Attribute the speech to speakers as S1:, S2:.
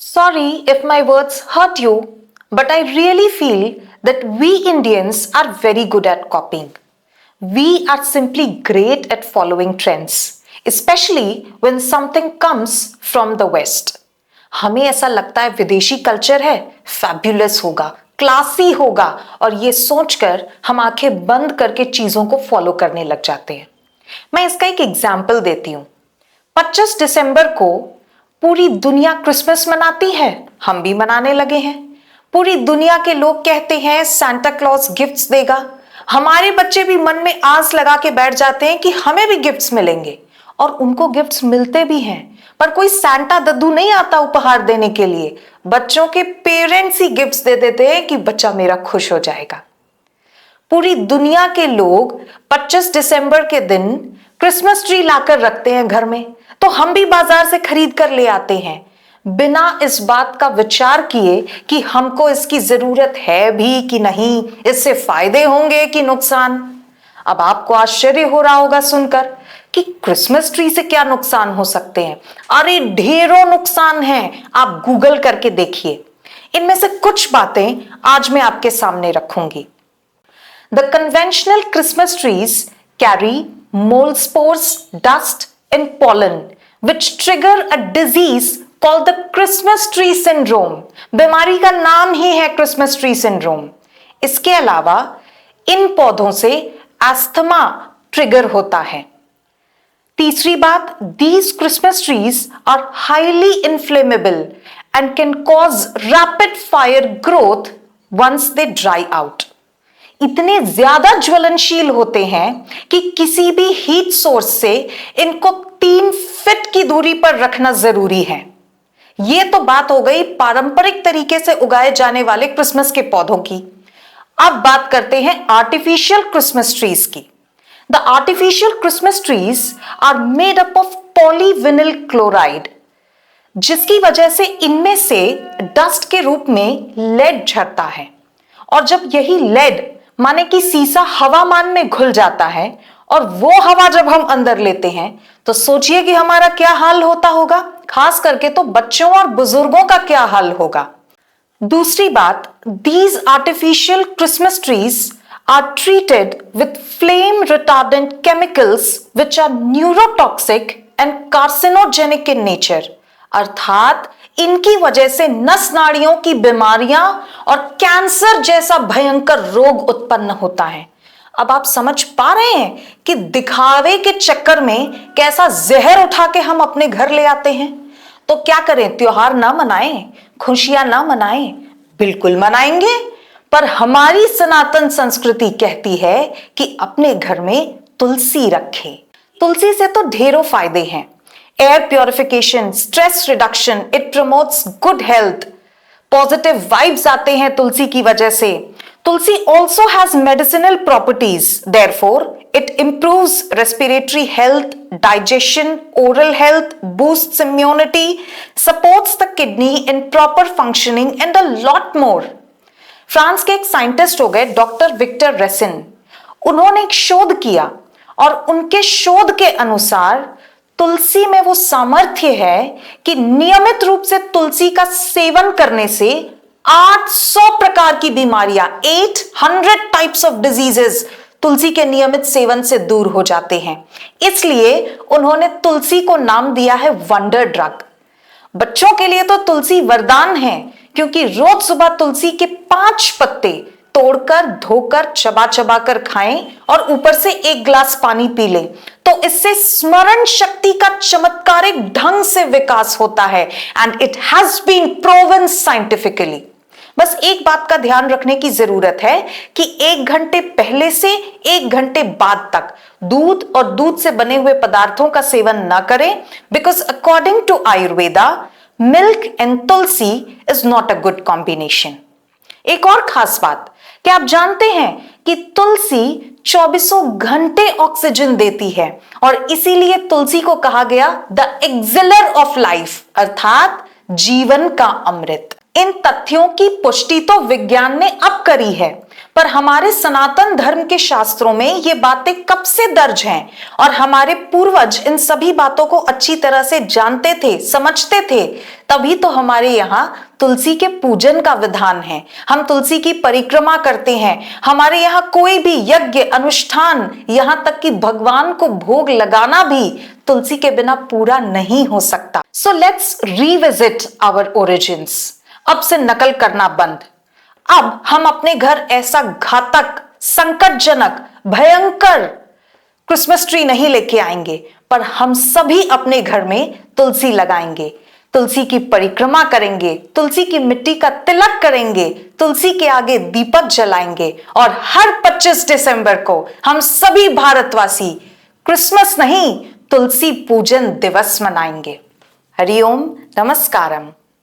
S1: Sorry if my words hurt you, but I really feel that we Indians are very good at copying. We are simply great at following trends, especially when something comes from the West. हमें ऐसा लगता है विदेशी culture है, fabulous होगा, classy होगा और ये सोचकर हम आंखें बंद करके चीजों को फॉलो करने लग जाते हैं। मैं इसका एक एग्जाम्पल देती हूं। 25 दिसंबर को पूरी दुनिया क्रिसमस मनाती है, हम भी मनाने लगे हैं। पूरी दुनिया के लोग कहते हैं सांता क्लॉज गिफ्ट्स देगा। हमारे बच्चे भी मन में आस लगा के बैठ जाते हैं कि हमें भी गिफ्ट्स मिलेंगे, और उनको गिफ्ट्स मिलते भी हैं। पर कोई सांता दद्दू नहीं आता उपहार देने के लिए, बच्चों के पेरेंट्स ही गिफ्ट्स दे देते हैं कि बच्चा मेरा खुश हो जाएगा। पूरी दुनिया के लोग 25 दिसंबर के दिन क्रिसमस ट्री लाकर रखते हैं घर में, तो हम भी बाजार से खरीद कर ले आते हैं, बिना इस बात का विचार किए कि हमको इसकी जरूरत है भी कि नहीं, इससे फायदे होंगे कि नुकसान। अब आपको आश्चर्य हो रहा होगा सुनकर कि क्रिसमस ट्री से क्या नुकसान हो सकते हैं। अरे ढेरों नुकसान हैं, आप गूगल करके देखिए। इनमें से कुछ बातें आज मैं आपके सामने रखूंगी। The conventional Christmas trees carry mold spores, dust, and pollen, which trigger a disease called the Christmas tree syndrome. बीमारी का नाम ही है Christmas tree syndrome. इसके अलावा इन पौधों से अस्थमा ट्रिगर होता है। तीसरी बात, these Christmas trees are highly inflammable and can cause rapid fire growth once they dry out. इतने ज्यादा ज्वलनशील होते हैं कि किसी भी हीट सोर्स से इनको 3 फीट की दूरी पर रखना जरूरी है। यह तो बात हो गई पारंपरिक तरीके से उगाए जाने वाले क्रिसमस के पौधों की। अब बात करते हैं आर्टिफिशियल क्रिसमस ट्रीज की। The artificial Christmas trees are made up of polyvinyl chloride, जिसकी वजह से इनमें से डस्ट के रूप में लेड झरता है, और जब यही लेड माने कि सीसा हवामान में घुल जाता है और वो हवा जब हम अंदर लेते हैं तो सोचिए कि हमारा क्या हाल होता होगा। खास करके तो बच्चों और बुजुर्गों का क्या हाल होगा। दूसरी बात, these artificial Christmas trees are treated with flame retardant chemicals which are neurotoxic and carcinogenic in nature. अर्थात इनकी वजह से नस नाड़ियों की बीमारियां और कैंसर जैसा भयंकर रोग उत्पन्न होता है। अब आप समझ पा रहे हैं कि दिखावे के चक्कर में कैसा जहर उठा के हम अपने घर ले आते हैं। तो क्या करें, त्योहार ना मनाएं, खुशियां ना मनाएं? बिल्कुल मनाएंगे, पर हमारी सनातन संस्कृति कहती है कि अपने घर में तुलसी रखें। तुलसी से तो ढेरों फायदे हैं। Air purification, stress reduction, it promotes good health, positive vibes आते हैं तुलसी की वजह से। Tulsi also has medicinal properties, therefore it improves respiratory health, digestion, oral health, boosts immunity, supports the kidney in proper functioning and a lot more. France के एक scientist हो गए डॉक्टर विक्टर रेसिन। उन्होंने एक शोध किया और उनके शोध के अनुसार तुलसी में वो सामर्थ्य है कि नियमित रूप से तुलसी का सेवन करने से 800 प्रकार की बीमारियां, 800 टाइप्स ऑफ डिजीजेस तुलसी के नियमित सेवन से दूर हो जाते हैं। इसलिए उन्होंने तुलसी को नाम दिया है वंडर ड्रग। बच्चों के लिए तो तुलसी वरदान है, क्योंकि रोज सुबह तुलसी के 5 पत्ते तोड़कर, धोकर, चबा चबा कर खाएं और ऊपर से 1 गिलास पानी पी लें, तो इससे स्मरण शक्ति का चमत्कारिक ढंग से विकास होता है। And it has been proven scientifically. बस एक बात का ध्यान रखने की जरूरत है कि 1 घंटे पहले से 1 घंटे बाद तक दूध और दूध से बने हुए पदार्थों का सेवन न करें, because according to Ayurveda milk and tulsi is not a good combination. एक और खास बात, क्या आप जानते हैं कि तुलसी 24 घंटे ऑक्सीजन देती है, और इसीलिए तुलसी को कहा गया द एक्सिलर ऑफ लाइफ, अर्थात जीवन का अमृत। इन तथ्यों की पुष्टि तो विज्ञान ने अब करी है, पर हमारे सनातन धर्म के शास्त्रों में ये बातें कब से दर्ज हैं और हमारे पूर्वज इन सभी बातों को अच्छी तरह से जानते थे, समझते थे। तभी तो हमारे यहाँ तुलसी के पूजन का विधान है, हम तुलसी की परिक्रमा करते हैं। हमारे यहाँ कोई भी यज्ञ अनुष्ठान, यहां तक कि भगवान को भोग लगाना भी तुलसी के बिना पूरा नहीं हो सकता। So let's revisit our origins. अब से नकल करना बंद। अब हम अपने घर ऐसा घातक, संकटजनक, भयंकर क्रिसमस ट्री नहीं लेके आएंगे, पर हम सभी अपने घर में तुलसी लगाएंगे, तुलसी की परिक्रमा करेंगे, तुलसी की मिट्टी का तिलक करेंगे, तुलसी के आगे दीपक जलाएंगे और हर 25 दिसंबर को हम सभी भारतवासी क्रिसमस नहीं, तुलसी पूजन दिवस मनाएंगे। हरिओम, नमस्कारम।